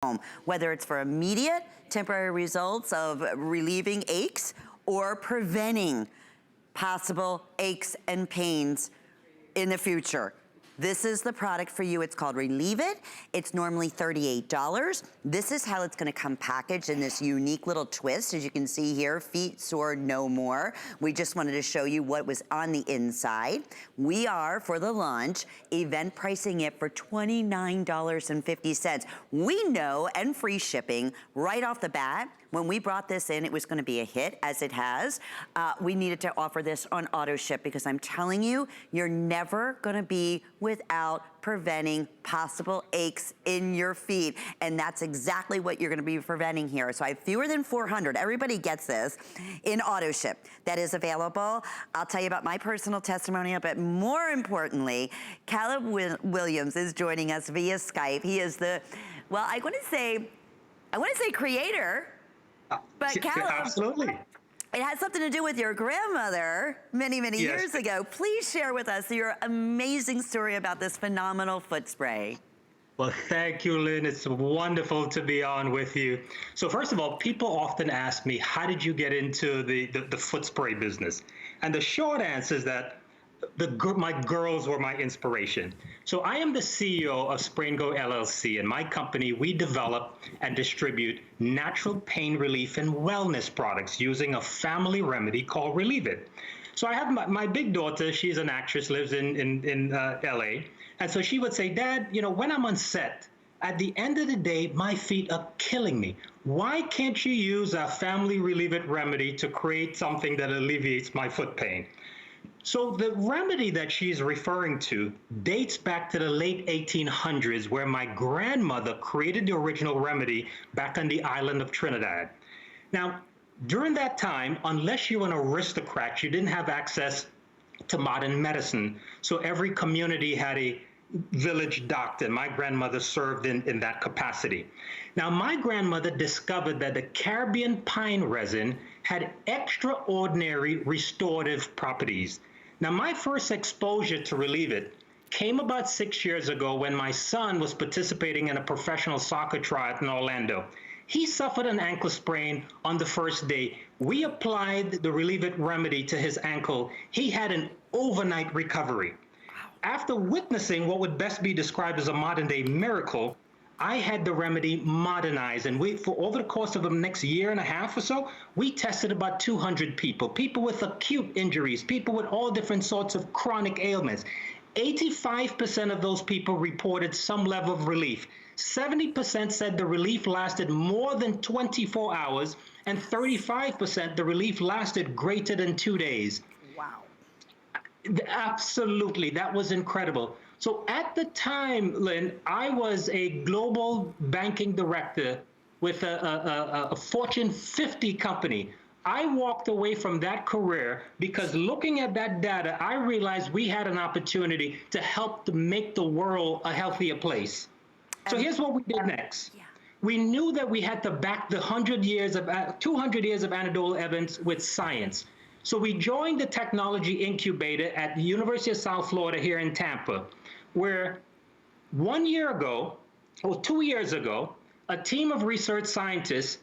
home, whether it's for immediate temporary results of relieving aches or preventing possible aches and pains in the future. This is the product for you. It's called Relieve It. It's normally $38. This is how it's gonna come packaged in this unique little twist. As you can see here, feet sore no more. We just wanted to show you what was on the inside. We are, for the launch, event pricing it for $29.50. We know, and free shipping, right off the bat. When we brought this in, it was gonna be a hit, as it has. We needed to offer this on auto ship because I'm telling you, you're never gonna be without preventing possible aches in your feet. And that's exactly what you're gonna be preventing here. So I have fewer than 400, everybody gets this, in auto ship that is available. I'll tell you about my personal testimonial, but more importantly, Caleb Williams is joining us via Skype. He is the, well, I wanna say creator, but Caleb, absolutely. It has something to do with your grandmother many, many years ago. Please share with us your amazing story about this phenomenal foot spray. Well, thank you, Lynn. It's wonderful to be on with you. So first of all, people often ask me, how did you get into the foot spray business? And the short answer is that my girls were my inspiration. So I am the CEO of Spray & Go LLC, and my company, we develop and distribute natural pain relief and wellness products using a family remedy called Relieve It. So I have my big daughter, she's an actress, lives in LA. And so she would say, Dad, you know, when I'm on set, at the end of the day, my feet are killing me. Why can't you use a family Relieve It remedy to create something that alleviates my foot pain? So the remedy that she's referring to dates back to the late 1800s, where my grandmother created the original remedy back on the island of Trinidad. Now, during that time, unless you were an aristocrat, you didn't have access to modern medicine. So every community had a village doctor. My grandmother served in that capacity. Now, my grandmother discovered that the Caribbean pine resin had extraordinary restorative properties. Now, my first exposure to Relieve It came about 6 years ago when my son was participating in a professional soccer tryout in Orlando. He suffered an ankle sprain on the first day. We applied the Relieve It remedy to his ankle. He had an overnight recovery. After witnessing what would best be described as a modern-day miracle, I had the remedy modernized, and for over the course of the next year and a half or so, we tested about 200 people with acute injuries, people with all different sorts of chronic ailments. 85% of those people reported some level of relief. 70% said the relief lasted more than 24 hours, and 35% the relief lasted greater than 2 days. Wow. Absolutely, that was incredible. So at the time, Lynn, I was a global banking director with a Fortune 50 company. I walked away from that career because looking at that data, I realized we had an opportunity to help to make the world a healthier place. So here's what we did next. Yeah. We knew that we had to back the 200 years of anecdotal evidence with science. So we joined the technology incubator at the University of South Florida here in Tampa, where 1 year ago, or 2 years ago, a team of research scientists